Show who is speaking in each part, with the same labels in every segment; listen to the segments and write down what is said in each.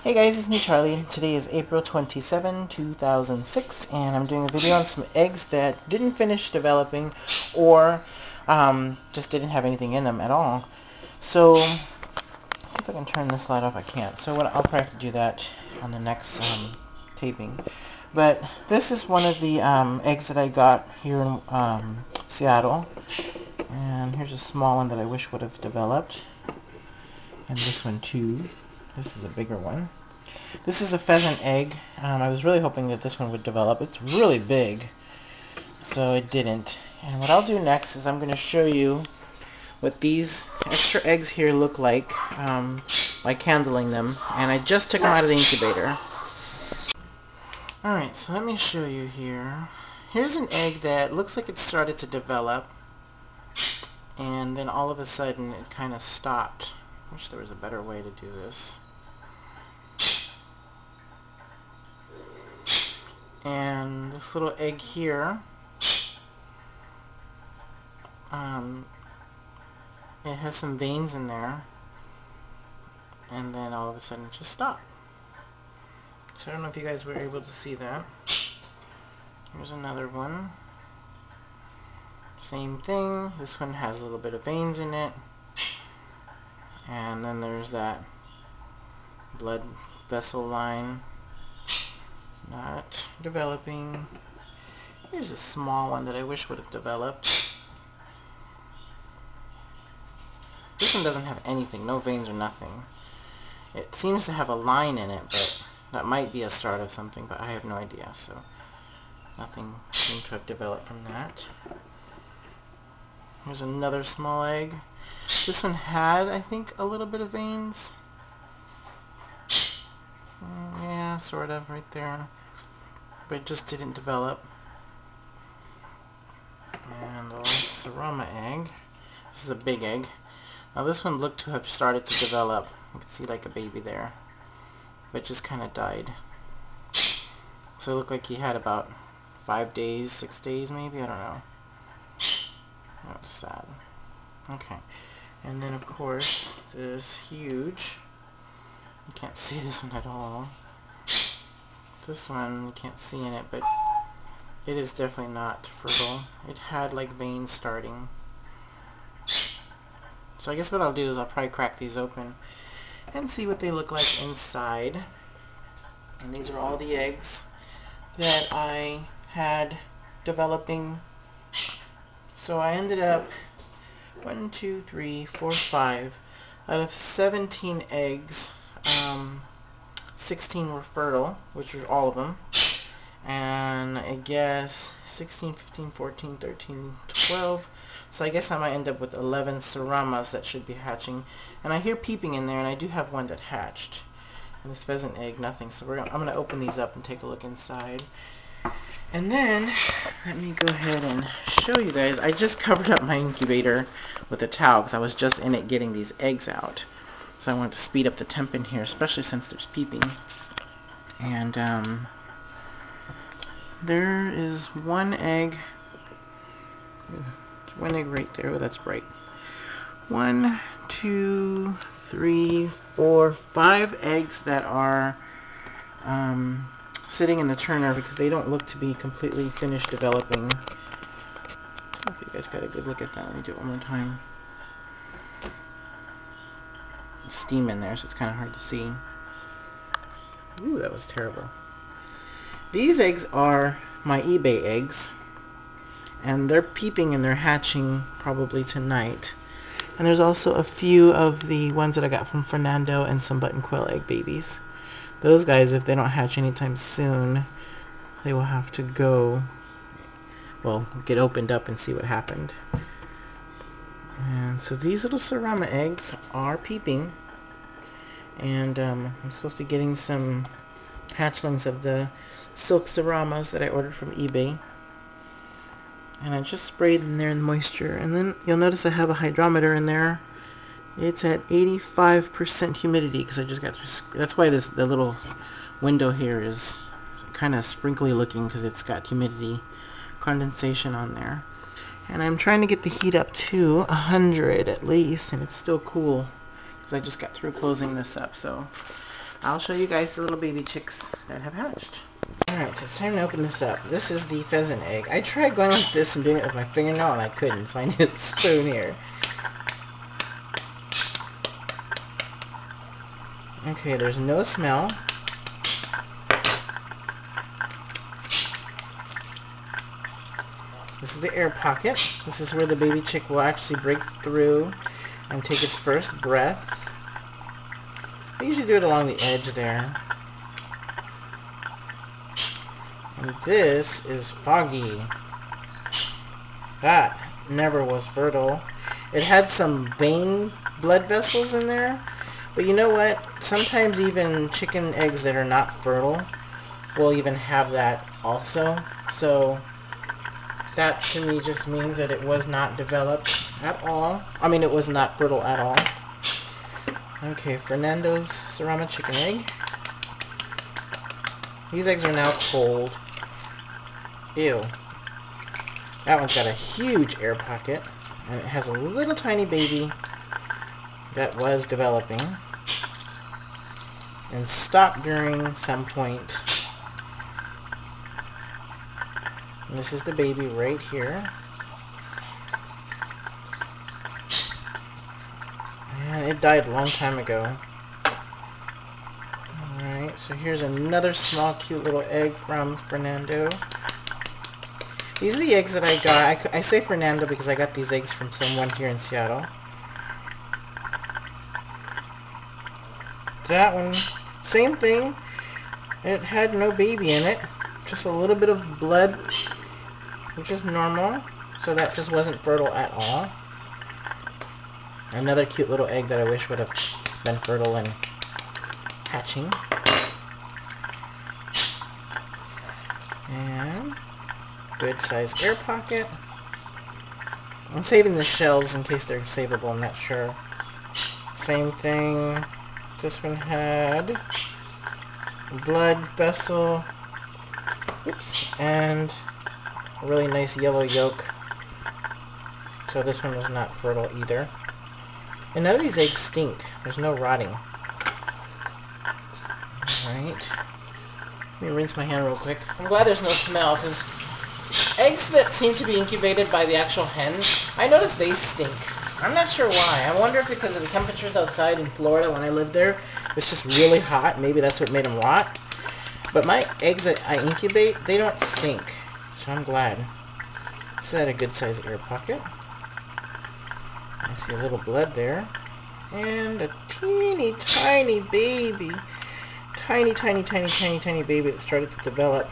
Speaker 1: Hey guys, it's me Charlie. Today is April 27, 2006, and I'm doing a video on some eggs that didn't finish developing or just didn't have anything in them at all. So, let's see if I can turn this light off. I can't. So I'll probably have to do that on the next taping. But this is one of the eggs that I got here in Seattle. And here's a small one that I wish would have developed. And this one too. This is a bigger one. This is a pheasant egg. I was really hoping that this one would develop. It's really big, so it didn't. And what I'll do next is I'm going to show you what these extra eggs here look like by candling them. And I just took them out of the incubator. Alright, so let me show you here. Here's an egg that looks like it started to develop, and then all of a sudden it kind of stopped. I wish there was a better way to do this. And this little egg here, it has some veins in there, and then all of a sudden it just stopped. So I don't know if you guys were able to see that. Here's another one. Same thing. This one has a little bit of veins in it. And then there's that blood vessel line. Not developing. Here's a small one that I wish would have developed. This one doesn't have anything, no veins or nothing. It seems to have a line in it, but that might be a start of something, but I have no idea, so nothing seems to have developed from that. Here's another small egg. This one had, I think, a little bit of veins. Yeah, sort of, right there. But it just didn't develop. And the last Serama egg. This is a big egg. Now this one looked to have started to develop. You can see like a baby there. But just kind of died. So it looked like he had about 5 days, 6 days maybe, I don't know. That was sad. Okay. And then of course, this huge, you can't see this one at all. This one, you can't see in it, but it is definitely not fertile. It had like veins starting. So I guess what I'll do is I'll probably crack these open and see what they look like inside. And these are all the eggs that I had developing. So I ended up 1, 2, 3, 4, 5 out of 17 eggs. 16 were fertile, which were all of them, and I guess 16, 15, 14, 13, 12, so I guess I might end up with 11 Seramas that should be hatching, and I hear peeping in there, and I do have one that hatched, and this pheasant egg, nothing, so I'm going to open these up and take a look inside. And then, let me go ahead and show you guys. I just covered up my incubator with a towel because I was just in it getting these eggs out. So I wanted to speed up the temp in here, especially since there's peeping. And there is one egg. One egg right there. Oh, that's bright. 1, 2, 3, 4, 5 eggs that are sitting in the turner because they don't look to be completely finished developing. I don't know if you guys got a good look at that. Let me do it one more time. Steam in there, so it's kind of hard to see. Ooh, that was terrible. These eggs are my eBay eggs, and they're peeping and they're hatching probably tonight. And there's also a few of the ones that I got from Fernando and some button quail egg babies. Those guys, if they don't hatch anytime soon, they will have to go, well, get opened up and see what happened. And so these little Serama eggs are peeping, and I'm supposed to be getting some hatchlings of the silk Seramas that I ordered from eBay. And I just sprayed in there in moisture, and then you'll notice I have a hydrometer in there. It's at 85% humidity because I just got through. That's why the little window here is kind of sprinkly looking because it's got humidity condensation on there. And I'm trying to get the heat up to 100 at least, and it's still cool because I just got through closing this up. So I'll show you guys the little baby chicks that have hatched. Alright, so it's time to open this up. This is the pheasant egg. I tried going like this and doing it with my fingernail and I couldn't, so I need a spoon here. Okay, there's no smell. This is the air pocket. This is where the baby chick will actually break through and take its first breath. I usually do it along the edge there. And this is Foggy. That never was fertile. It had some vein blood vessels in there. But you know what? Sometimes even chicken eggs that are not fertile will even have that also. So that to me just means that it was not developed at all. I mean, it was not fertile at all. Okay, Fernando's Serama chicken egg. These eggs are now cold. Ew. That one's got a huge air pocket. And it has a little tiny baby that was developing. And stopped during some point. And this is the baby right here. And it died a long time ago. Alright, so here's another small cute little egg from Fernando. These are the eggs that I got. I say Fernando because I got these eggs from someone here in Seattle. That one, same thing. It had no baby in it. Just a little bit of blood, which is normal. So that just wasn't fertile at all. Another cute little egg that I wish would have been fertile and hatching. And good size air pocket. I'm saving the shells in case they're savable, I'm not sure. Same thing. This one had a blood vessel. Oops. And a really nice yellow yolk. So this one was not fertile either. And none of these eggs stink. There's no rotting. Alright. Let me rinse my hand real quick. I'm glad there's no smell, because eggs that seem to be incubated by the actual hens, I notice they stink. I'm not sure why. I wonder if because of the temperatures outside in Florida when I lived there, it's just really hot. Maybe that's what made them rot. But my eggs that I incubate, they don't stink. So I'm glad. So I had a good size air pocket. I see a little blood there. And a teeny tiny baby. Tiny baby that started to develop.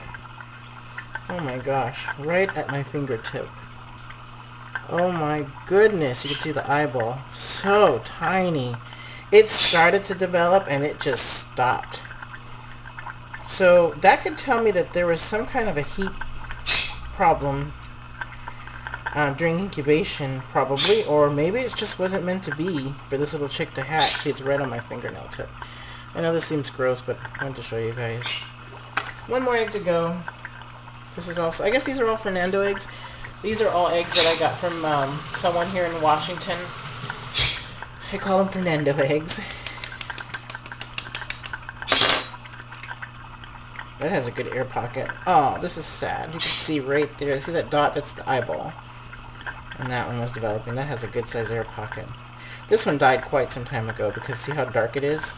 Speaker 1: Oh my gosh. Right at my fingertip. Oh my goodness. You can see the eyeball. So tiny. It started to develop and it just stopped. So that could tell me that there was some kind of a heat problem during incubation, probably, or maybe it just wasn't meant to be for this little chick to hatch. See, it's right on my fingernail tip. I know this seems gross, but I wanted to show you guys. One more egg to go. This is also, I guess these are all Fernando eggs. These are all eggs that I got from someone here in Washington. I call them Fernando eggs. That has a good air pocket. Oh, this is sad. You can see right there. See that dot? That's the eyeball. And that one was developing. That has a good size air pocket. This one died quite some time ago because see how dark it is?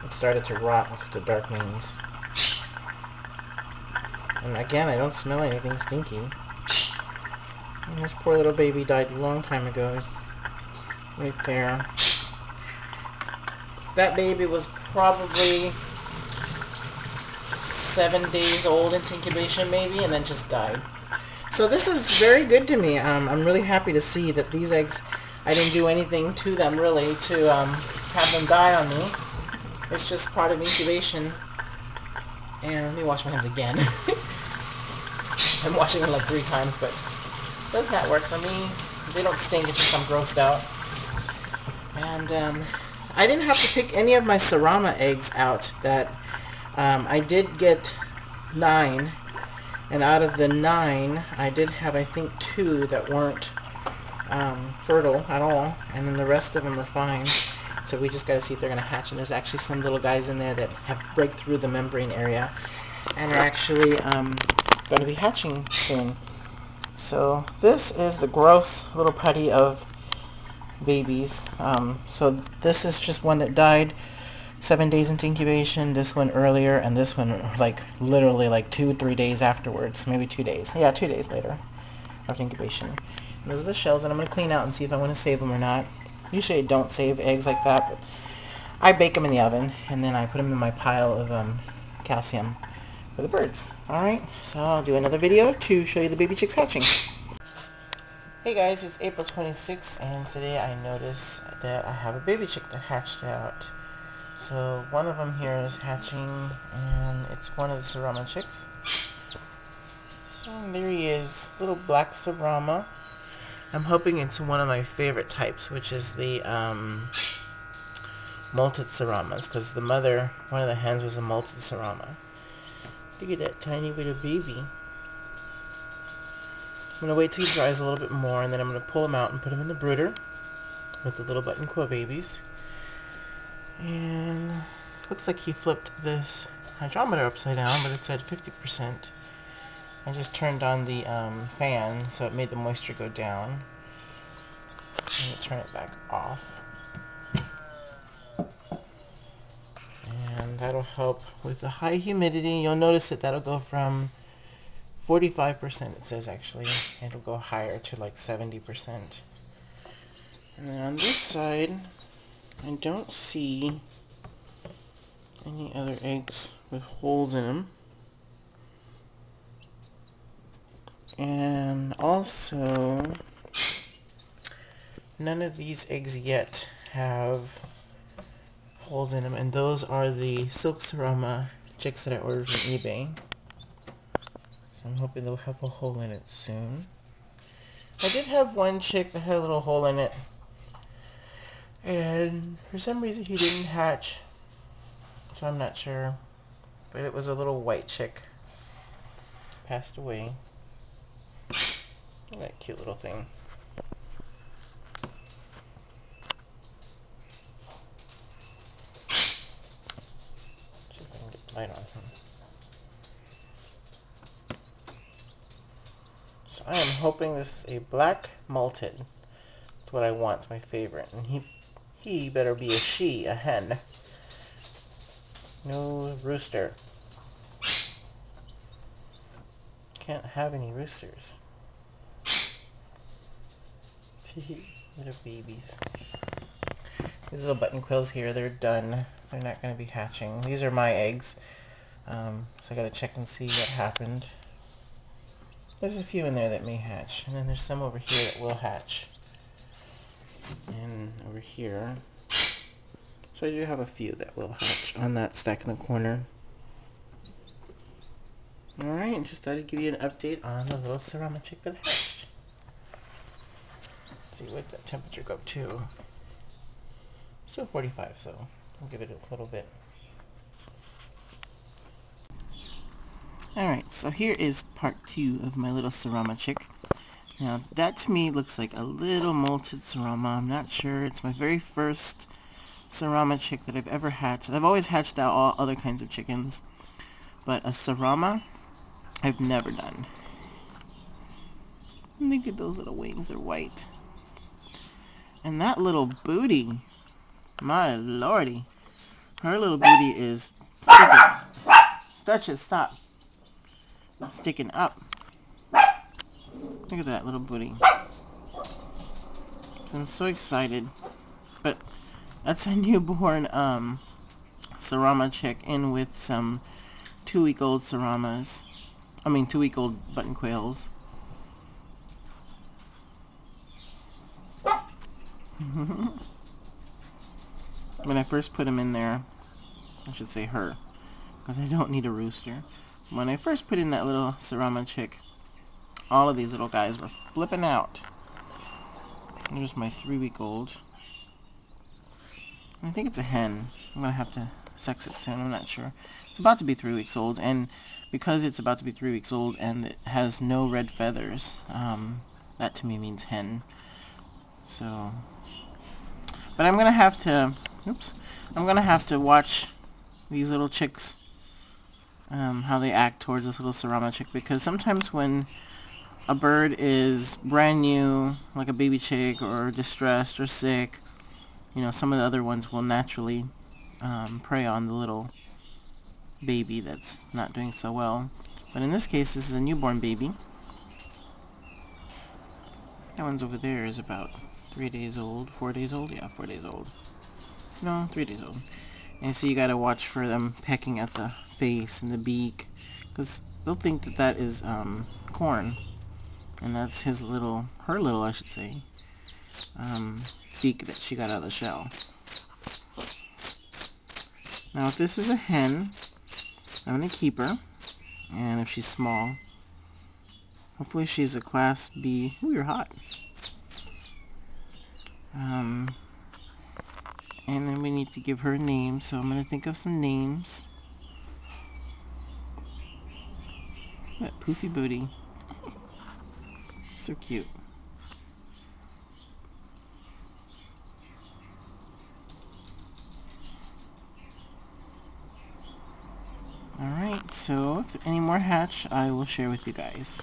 Speaker 1: It started to rot. That's what the dark means. And again, I don't smell anything stinky. And this poor little baby died a long time ago. Right there. That baby was probably 7 days old into incubation maybe, and then just died. So this is very good to me. I'm really happy to see that these eggs, I didn't do anything to them really to have them die on me. It's just part of incubation. And let me wash my hands again. I'm washing them like 3 times, but it does not work for me. They don't stink, it's just I'm grossed out. And I didn't have to pick any of my Serama eggs out. That I did get 9, and out of the 9, I did have I think 2 that weren't fertile at all, and then the rest of them are fine. So we just got to see if they're going to hatch. And there's actually some little guys in there that have break through the membrane area and are actually going to be hatching soon. So this is the gross little putty of babies. So this is just one that died 7 days into incubation, this one earlier, and this one like literally like 2-3 days afterwards, maybe 2 days. Yeah, 2 days later after incubation. And those are the shells, and I'm going to clean out and see if I want to save them or not. Usually I don't save eggs like that, but I bake them in the oven, and then I put them in my pile of calcium for the birds. Alright, so I'll do another video to show you the baby chicks hatching. Hey guys, it's April 26th, and today I noticed that I have a baby chick that hatched out. So one of them here is hatching, and it's one of the Serama chicks. And there he is, little black Serama. I'm hoping it's one of my favorite types, which is the molted Seramas, because the mother, one of the hens, was a molted Serama. Look at that tiny little baby. I'm going to wait till he dries a little bit more, and then I'm going to pull him out and put him in the brooder with the little button quill babies. And looks like he flipped this hydrometer upside down, but it's at 50%. I just turned on the fan, so it made the moisture go down. I'm going to turn it back off. And that'll help with the high humidity. You'll notice that that'll go from 45%, it says actually. It'll go higher to like 70%. And then on this side, I don't see any other eggs with holes in them. And also, none of these eggs yet have holes in them, and those are the silk Serama chicks that I ordered from eBay. So I'm hoping they'll have a hole in it soon. I did have one chick that had a little hole in it, and for some reason he didn't hatch, so I'm not sure. But it was a little white chick. Passed away. Look at that cute little thing. See if I can get the light on him. So I am hoping this is a black malted. That's what I want. It's my favorite. And he better be a she, a hen. No rooster. Can't have any roosters. Little babies. These little button quills here, they're done. They're not going to be hatching. These are my eggs. So I got to check and see what happened. There's a few in there that may hatch. And then there's some over here that will hatch. And over here. So I do have a few that will hatch on that stack in the corner. Alright, just thought I'd give you an update on the little Serama chick that hatched. Let's see what the temperature go up to. Still 45, so I'll give it a little bit. Alright, so here is part 2 of my little Serama chick. Now that to me looks like a little molted Serama. I'm not sure. It's my very first Serama chick that I've ever hatched. I've always hatched out all other kinds of chickens, but a Serama I've never done. And look at those little wings, they're white. And that little booty, my lordy, her little booty is sticking. That should stop. It's sticking up. Look at that little booty. So I'm so excited. But that's a newborn Serama chick in with some 2-week-old Seramas. 2-week-old button quails. When I first put him in there, I should say her, because I don't need a rooster. When I first put in that little Serama chick, all of these little guys were flipping out. Here's my 3-week-old. I think it's a hen. I'm going to have to sex it soon, I'm not sure. It's about to be 3 weeks old, and because it's about to be 3 weeks old and it has no red feathers, that to me means hen. So, but I'm gonna have to, oops, I'm gonna have to watch these little chicks, how they act towards this little Serama chick, because sometimes when a bird is brand new, like a baby chick, or distressed or sick, you know, some of the other ones will naturally prey on the little baby that's not doing so well. But in this case, this is a newborn baby. That one's over there is about 3 days old, 4 days old? Yeah, 4 days old. No, 3 days old. And so you gotta watch for them pecking at the face and the beak, because they'll think that that is corn. And that's his little, her little, I should say, beak that she got out of the shell. Now if this is a hen, I'm going to keep her, and if she's small, hopefully she's a class B. Ooh, you're hot. And then we need to give her a name, so I'm going to think of some names. That poofy booty. So cute. Alright, so if any more hatch, I will share with you guys.